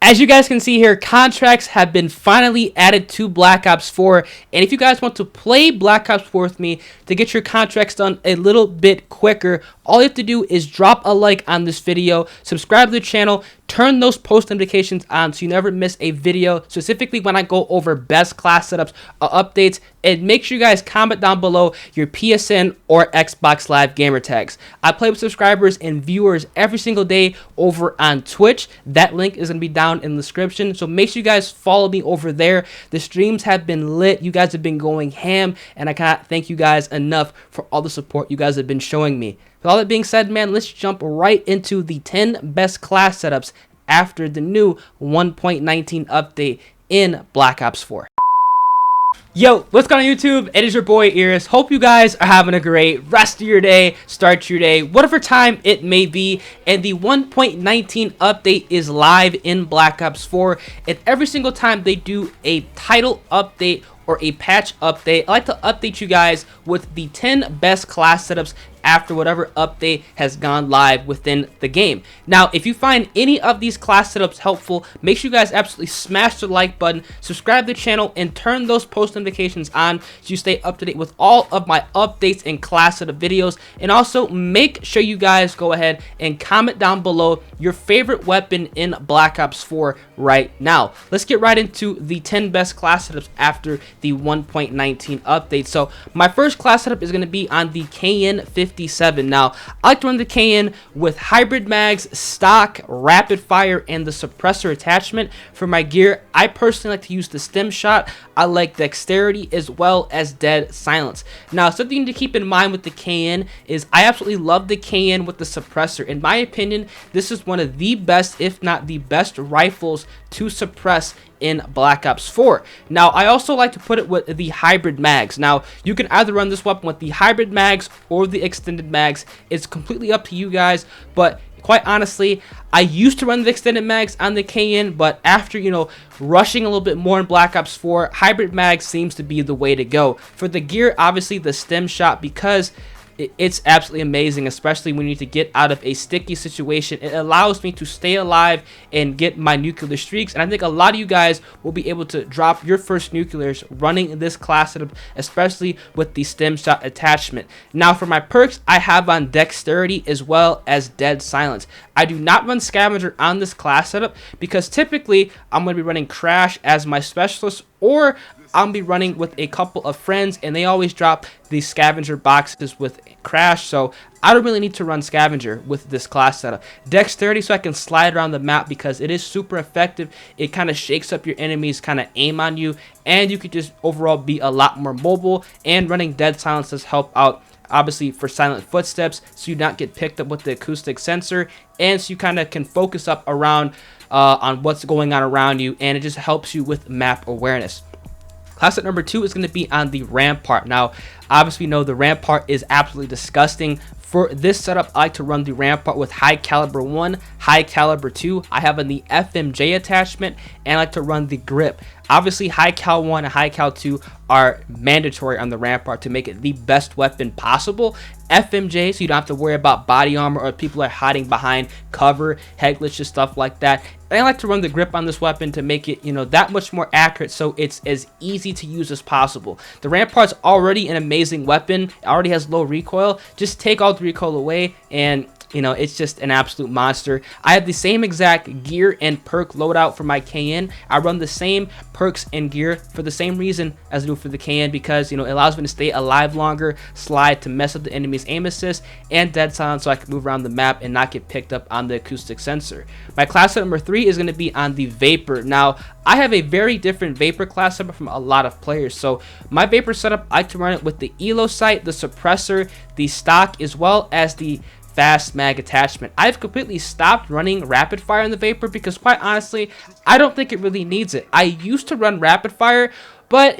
As you guys can see here, contracts have been finally added to Black Ops 4, and if you guys want to play Black Ops 4 with me to get your contracts done a little bit quicker, all you have to do is drop a like on this video, subscribe to the channel, turn those post notifications on so you never miss a video, specifically when I go over best class setups or updates, and make sure you guys comment down below your PSN or Xbox Live gamer tags. I play with subscribers and viewers every single day over on Twitch. That link is going to be down in the description, so make sure you guys follow me over there. The streams have been lit. You guys have been going ham, and I cannot thank you guys enough for all the support you guys have been showing me. With all that being said, man, let's jump right into the 10 best class setups after the new 1.19 update in Black Ops 4. Yo, what's going on YouTube? It is your boy Iris. Hope you guys are having a great rest of your day, start to your day, whatever time it may be. And the 1.19 update is live in Black Ops 4. And every single time they do a title update or a patch update, I like to update you guys with the 10 best class setups after whatever update has gone live within the game. Now, if you find any of these class setups helpful, make sure you guys absolutely smash the like button, subscribe to the channel, and turn those post notifications on so you stay up to date with all of my updates and class setup videos. And also, make sure you guys go ahead and comment down below your favorite weapon in Black Ops 4 right now. Let's get right into the 10 best class setups after the 1.19 update. So, my first class setup is going to be on the KN-57. Now, I like to run the KN with hybrid mags, stock, rapid fire, and the suppressor attachment. For my gear, I personally like to use the stem shot. I like dexterity as well as dead silence. Now, something you need to keep in mind with the KN is I absolutely love the KN with the suppressor. In my opinion, this is one of the best, if not the best, rifles to suppress in Black Ops 4. Now, I also like to put it with the hybrid mags. Now, you can either run this weapon with the hybrid mags or the extended mags. It's completely up to you guys, but quite honestly, I used to run the extended mags on the KN, but after, rushing a little bit more in Black Ops 4, hybrid mags seems to be the way to go. For the gear, obviously the stem shot, because it's absolutely amazing, especially when you need to get out of a sticky situation. It allows me to stay alive and get my nuclear streaks, and I think a lot of you guys will be able to drop your first nuclears running this class setup, especially with the stem shot attachment. Now, for my perks, I have on dexterity as well as dead silence. I do not run scavenger on this class setup because typically I'm going to be running crash as my specialist, or I'll be running with a couple of friends, and they always drop these scavenger boxes with crash, so I don't really need to run scavenger with this class setup. Dexterity, so I can slide around the map because it is super effective. It kind of shakes up your enemies, kind of aim on you, and you could just overall be a lot more mobile. And running dead silence does help out, obviously, for silent footsteps, so you not get picked up with the acoustic sensor, and so you kind of can focus up around on what's going on around you, and it just helps you with map awareness. Class set number 2 is going to be on the Rampart. Now, obviously, we know the Rampart is absolutely disgusting. For this setup, I like to run the Rampart with high caliber 1, high caliber 2. I have on the FMJ attachment, and I like to run the grip. Obviously, high cal 1 and high cal 2 are mandatory on the Rampart to make it the best weapon possible. FMJ, so you don't have to worry about body armor or people are hiding behind cover, head glitches, stuff like that. And I like to run the grip on this weapon to make it, that much more accurate, so it's as easy to use as possible. The Rampart's already an amazing weapon. It already has low recoil. Just take all the recoil away, and it's just an absolute monster. I have the same exact gear and perk loadout for my KN. I run the same perks and gear for the same reason as I do for the KN, because it allows me to stay alive longer, slide to mess up the enemy's aim assist, and dead silence so I can move around the map and not get picked up on the acoustic sensor. My class set number 3 is going to be on the Vapor. Now, I have a very different Vapor class setup from a lot of players. So my Vapor setup, I like to run it with the Elo sight, the suppressor, the stock, as well as the fast mag attachment. I've completely stopped running rapid fire in the Vapor because, quite honestly, I don't think it really needs it. I used to run rapid fire, but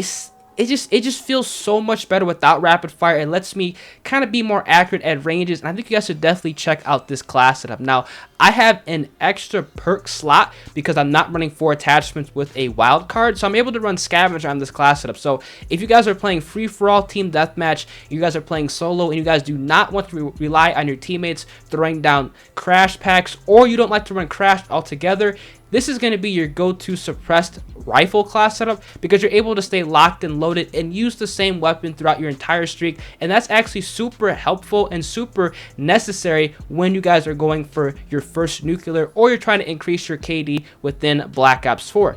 it just feels so much better without rapid fire. It lets me kind of be more accurate at ranges, and I think you guys should definitely check out this class setup. Now, I have an extra perk slot because I'm not running 4 attachments with a wild card, so I'm able to run scavenger on this class setup. So if you guys are playing free-for-all team deathmatch, you guys are playing solo, and you guys do not want to rely on your teammates throwing down crash packs, or you don't like to run crash altogether, this is going to be your go-to suppressed rifle class setup because you're able to stay locked and loaded and use the same weapon throughout your entire streak, and that's actually super helpful and super necessary when you guys are going for your first nuclear or you're trying to increase your KD within Black Ops 4.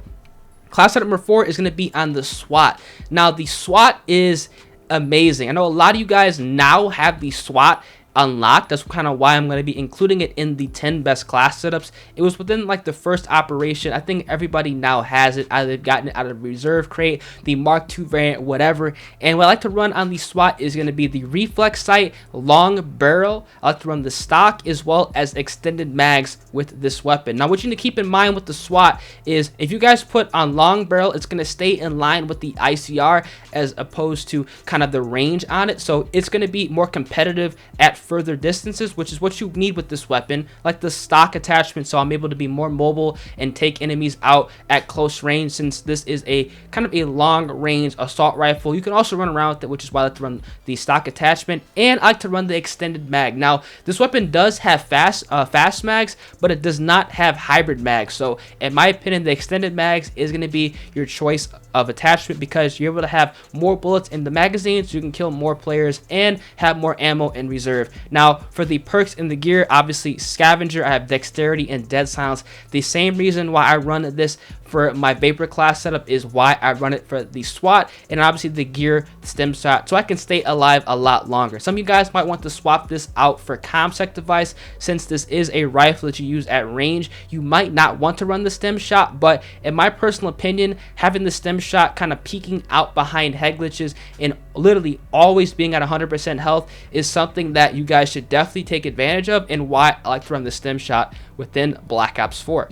Class setup number 4 is going to be on the SWAT. Now, the SWAT is amazing. I know a lot of you guys now have the SWAT unlocked. That's kind of why I'm going to be including it in the 10 best class setups. It was within like the first operation. I think everybody now has it. Either they've gotten it out of the reserve crate, the Mark II variant, whatever. And what I like to run on the SWAT is going to be the reflex sight, long barrel. I like to run the stock as well as extended mags with this weapon. Now, what you need to keep in mind with the SWAT is if you guys put on long barrel, it's going to stay in line with the ICR as opposed to kind of the range on it. So it's going to be more competitive at further distances, which is what you need with this weapon, like the stock attachment, so I'm able to be more mobile and take enemies out at close range, since this is a kind of a long range assault rifle. You can also run around with it, which is why I like to run the stock attachment, and I like to run the extended mag. Now, this weapon does have fast mags, but it does not have hybrid mags, so in my opinion, the extended mags is going to be your choice of attachment because you're able to have more bullets in the magazine, so you can kill more players and have more ammo in reserve. Now, for the perks in the gear, obviously scavenger, I have dexterity and dead silence. The same reason why I run this for my vapor class setup is why I run it for the SWAT, and obviously the gear stem shot, so I can stay alive a lot longer. Some of you guys might want to swap this out for comsec device, since this is a rifle that you use at range. You might not want to run the stem shot, but in my personal opinion, having the stem shot kind of peeking out behind head glitches and literally always being at 100% health is something that you guys should definitely take advantage of, and why I like to run the stem shot within Black Ops 4.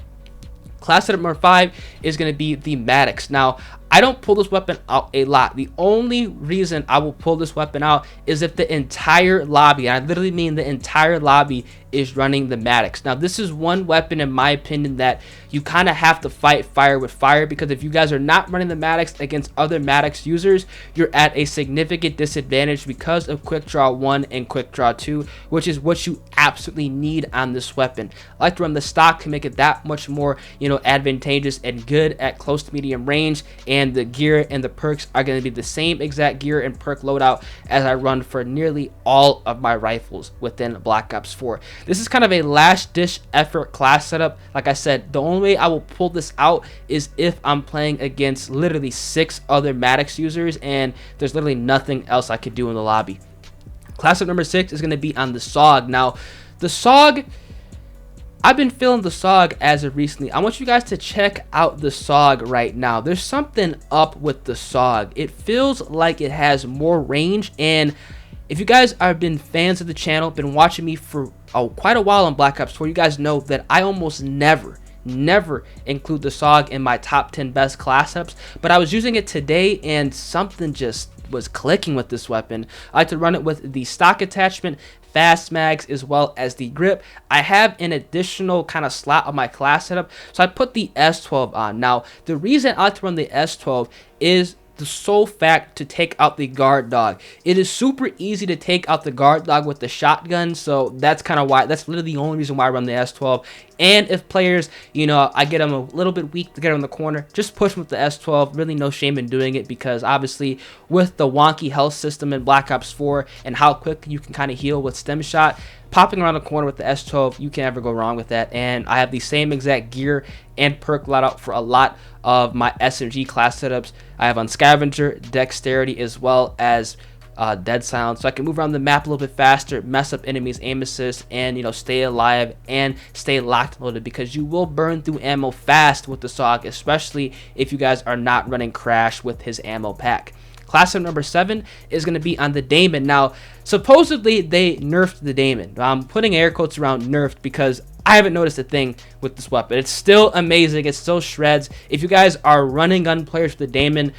Class setup number 5 is going to be the Maddox. Now, I don't pull this weapon out a lot. The only reason I will pull this weapon out is if the entire lobby, and I literally mean the entire lobby, is running the Maddox. Now, this is one weapon, in my opinion, that you kind of have to fight fire with fire, because if you guys are not running the Maddox against other Maddox users, you're at a significant disadvantage because of Quick Draw 1 and Quick Draw 2, which is what you absolutely need on this weapon. I like to run the stock to make it that much more, advantageous and good at close to medium range, and the gear and the perks are going to be the same exact gear and perk loadout as I run for nearly all of my rifles within Black Ops 4. This is kind of a last ditch effort class setup. Like I said, the only way I will pull this out is if I'm playing against literally 6 other Maddox users and there's literally nothing else I could do in the lobby. Class setup number 6 is going to be on the SOG. Now, the SOG, I've been feeling the SOG as of recently. I want you guys to check out the SOG right now. There's something up with the SOG. It feels like it has more range, and if you guys have been fans of the channel, been watching me for quite a while on Black Ops 4, you guys know that I almost never include the SOG in my top 10 best class setups, but I was using it today and something just was clicking with this weapon. I like to run it with the stock attachment, fast mags, as well as the grip. I have an additional kind of slot on my class setup, so I put the S12 on. Now, the reason I like to run the S12 is the sole fact to take out the guard dog. It is super easy to take out the guard dog with the shotgun, so that's kind of why, that's literally the only reason why I run the S12. And if players, I get them a little bit weak to get them in the corner, just push them with the S12. Really no shame in doing it, because obviously with the wonky health system in Black Ops 4 and how quick you can kind of heal with stem shot, popping around the corner with the S12, you can't ever go wrong with that. And I have the same exact gear and perk loadout for a lot of my SMG class setups. I have on scavenger, dexterity, as well as dead silence, so I can move around the map a little bit faster, mess up enemies' aim assist, and stay alive and stay locked and loaded, because you will burn through ammo fast with the SOG, especially if you guys are not running Crash with his ammo pack. Class setup number 7 is going to be on the Daemon. Now, supposedly they nerfed the Daemon. I'm putting air quotes around nerfed because I haven't noticed a thing with this weapon. It's still amazing. It still shreds. If you guys are running gun players with the Daemon,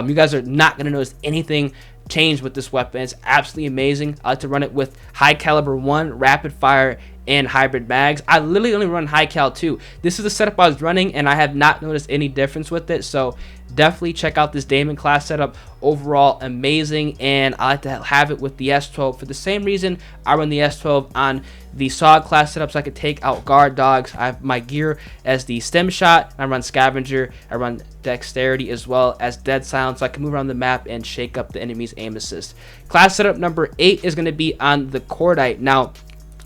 you guys are not going to notice anything change with this weapon. It's absolutely amazing. I like to run it with high caliber 1, rapid fire, and hybrid mags. I literally only run high cal too. This is the setup I was running, and I have not noticed any difference with it. So definitely check out this Daemon class setup. Overall amazing, and I like to have it with the S12 for the same reason I run the S12 on the Swat class setup, so I could take out guard dogs. I have my gear as the stem shot, I run scavenger, I run dexterity as well as dead silence, so I can move around the map and shake up the enemy's aim assist. Class setup number 8 is going to be on the Cordite. Now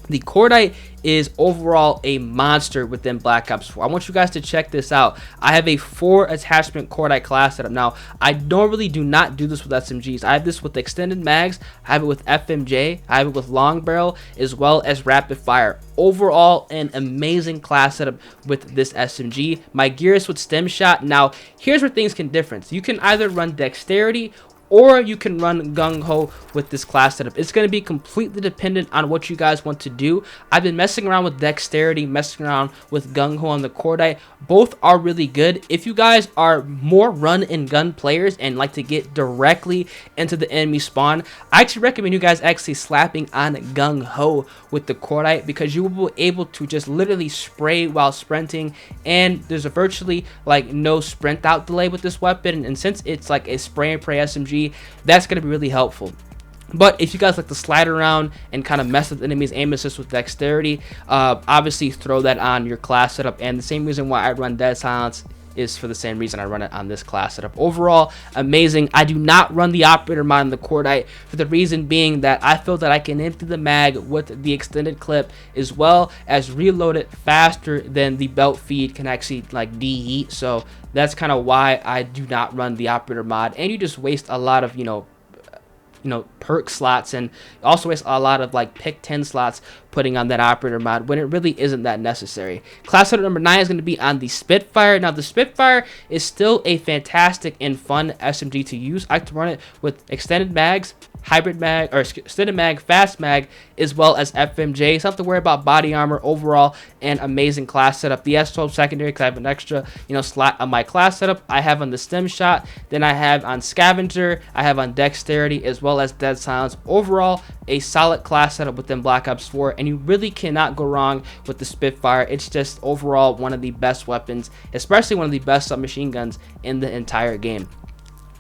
the Cordite is overall a monster within Black Ops 4. I want you guys to check this out. I have a 4 attachment Cordite class setup. Now, I normally do not do this with SMGs. I have this with extended mags, I have it with FMJ, I have it with long barrel, as well as rapid fire. Overall, an amazing class setup with this SMG. My gear is with stem shot. Now, here's where things can differ. You can either run dexterity or you can run gung-ho with this class setup. It's going to be completely dependent on what you guys want to do. I've been messing around with dexterity, messing around with gung-ho on the Cordite. Both are really good. If you guys are more run and gun players and like to get directly into the enemy spawn, I actually recommend you guys actually slapping on gung-ho with the Cordite, because you will be able to just literally spray while sprinting, and there's a virtually like no sprint out delay with this weapon, and since it's like a spray and pray SMG, that's going to be really helpful. But if you guys like to slide around and kind of mess with enemies aim assist with dexterity, obviously throw that on your class setup. And the same reason why I run dead silence is for the same reason I run it on this class setup. Overall, amazing. I do not run the operator mod on the Cordite for the reason being that I feel that I can empty the mag with the extended clip, as well as reload it faster than the belt feed can actually like deheat. So that's kind of why I do not run the operator mod, and you just waste a lot of perk slots, and also waste a lot of like pick 10 slots putting on that operator mod when it really isn't that necessary. Class setup number 9 is going to be on the Spitfire. Now the Spitfire is still a fantastic and fun SMG to use. I like to run it with extended mags, hybrid mag, or extended mag, fast mag, as well as FMJ. So I don't have to worry about body armor. Overall, an amazing class setup. The S12 secondary, because I have an extra slot on my class setup. I have on the stem shot, then I have on scavenger, I have on dexterity, as well as dead silence. Overall, a solid class setup within Black Ops 4, and you really cannot go wrong with the Spitfire. It's just overall one of the best weapons, especially one of the best submachine guns in the entire game.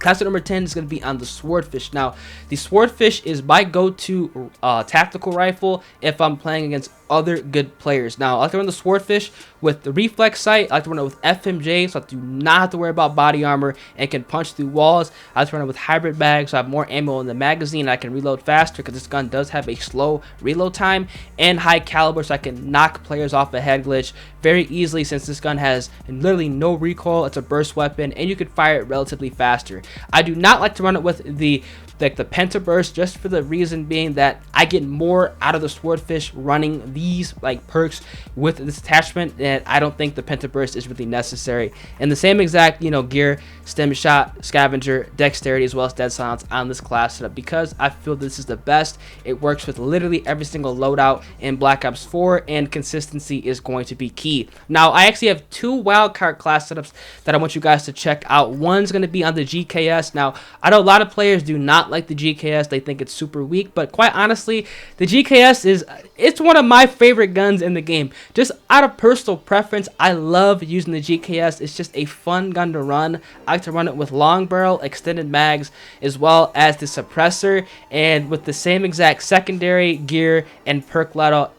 Class number 10 is going to be on the Swordfish. Now, the Swordfish is my go-to tactical rifle if I'm playing against other good players. Now, I like to run the Swordfish with the reflex sight. I like to run it with FMJ, so I do not have to worry about body armor and can punch through walls. I like to run it with hybrid bags, so I have more ammo in the magazine. I can reload faster because this gun does have a slow reload time, and high caliber, so I can knock players off a head glitch very easily, since this gun has literally no recoil. It's a burst weapon, and you can fire it relatively faster. I do not like to run it with the penta burst, just for the reason being that I get more out of the Swordfish running these like perks with this attachment, and I don't think the penta burst is really necessary. And the same exact gear, stem shot, scavenger, dexterity, as well as dead silence on this class setup, because I feel this is the best. It works with literally every single loadout in Black Ops 4, and consistency is going to be key. Now, I actually have 2 wildcard class setups that I want you guys to check out. One's going to be on the GKS. Now, I know a lot of players do not like the GKS. They think it's super weak, but quite honestly, the GKS it's one of my favorite guns in the game. Just out of personal preference, I love using the GKS. It's just a fun gun to run. I like to run it with long barrel, extended mags, as well as the suppressor, and with the same exact secondary gear and perk loadout,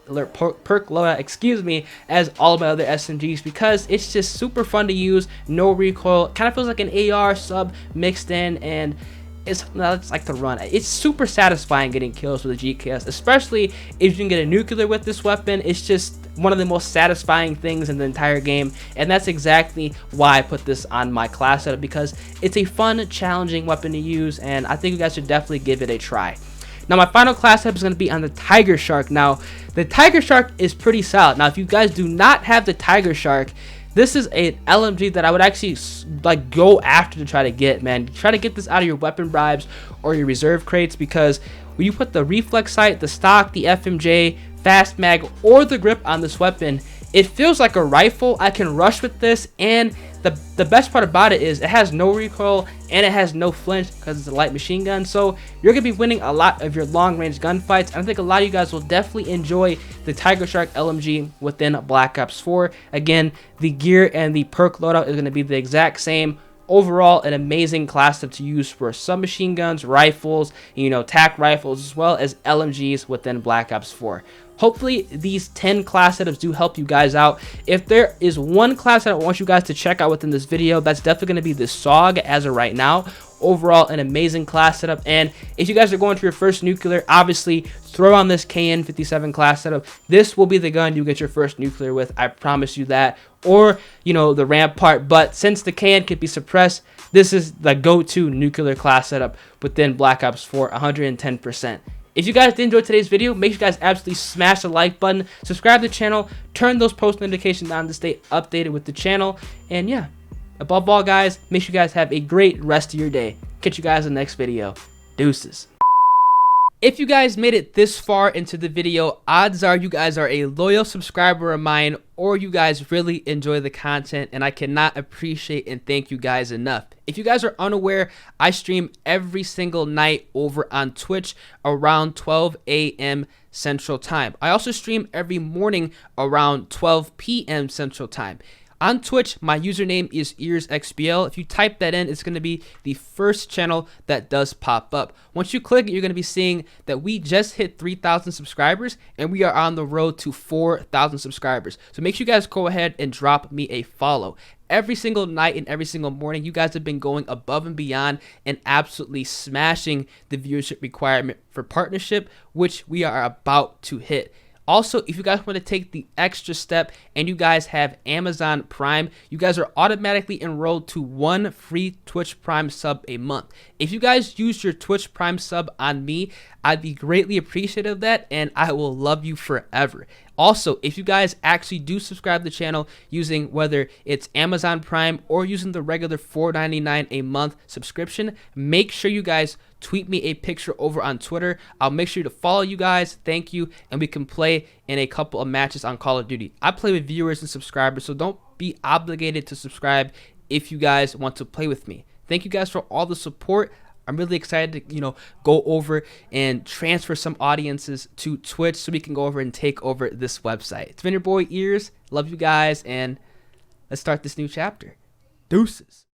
as all of my other SMGs, because it's just super fun to use. No recoil, kind of feels like an AR sub mixed in, and it's like to run. It's super satisfying getting kills with a GKS, especially if you can get a nuclear with this weapon. It's just one of the most satisfying things in the entire game, and that's exactly why I put this on my class setup, because it's a fun, challenging weapon to use, and I think you guys should definitely give it a try. Now, my final class setup is going to be on the Tiger Shark. Now, the Tiger Shark is pretty solid. Now, if you guys do not have the Tiger Shark, this is an LMG that I would actually like go after to try to get, man. Try to get this out of your weapon bribes or your reserve crates, because when you put the reflex sight, the stock, the FMJ, fast mag, or the grip on this weapon, It feels like a rifle. I can rush with this, and the best part about it is it has no recoil and it has no flinch because it's a light machine gun. So you're gonna be winning a lot of your long range gunfights. And I think a lot of you guys will definitely enjoy the Tiger Shark LMG within Black Ops 4. Again, the gear and the perk loadout is gonna be the exact same. Overall, an amazing class to use for submachine guns, rifles, tac rifles, as well as LMGs within Black Ops 4. Hopefully, these 10 class setups do help you guys out. If there is one class that I want you guys to check out within this video, that's definitely going to be the SOG as of right now. Overall, an amazing class setup. And if you guys are going to your first nuclear, obviously throw on this KN57 class setup. This will be the gun you get your first nuclear with. I promise you that. Or, the Rampart. But since the KN can be suppressed, this is the go-to nuclear class setup within Black Ops 4, 110%. If you guys did enjoy today's video, make sure you guys absolutely smash the like button, subscribe to the channel, turn those post notifications on to stay updated with the channel. And yeah, above all, guys, make sure you guys have a great rest of your day. Catch you guys in the next video. Deuces. If you guys made it this far into the video, odds are you guys are a loyal subscriber of mine, or you guys really enjoy the content, and I cannot appreciate and thank you guys enough. If you guys are unaware, I stream every single night over on Twitch around 12 a.m. Central Time. I also stream every morning around 12 p.m. Central Time. On Twitch, my username is EarsXBL. If you type that in, it's going to be the first channel that does pop up. Once you click it, you're going to be seeing that we just hit 3,000 subscribers, and we are on the road to 4,000 subscribers. So make sure you guys go ahead and drop me a follow. Every single night and every single morning, you guys have been going above and beyond and absolutely smashing the viewership requirement for partnership, which we are about to hit. Also, if you guys want to take the extra step and you guys have Amazon Prime, you guys are automatically enrolled to one free Twitch Prime sub a month. If you guys use your Twitch Prime sub on me, I'd be greatly appreciative of that, and I will love you forever. Also, if you guys actually do subscribe to the channel using whether it's Amazon Prime or using the regular $4.99 a month subscription, make sure you guys tweet me a picture over on Twitter. I'll make sure to follow you guys. Thank you. And we can play in a couple of matches on Call of Duty. I play with viewers and subscribers, so don't be obligated to subscribe if you guys want to play with me. Thank you guys for all the support. I'm really excited to, go over and transfer some audiences to Twitch so we can go over and take over this website. It's been your boy Ears. Love you guys, and let's start this new chapter. Deuces.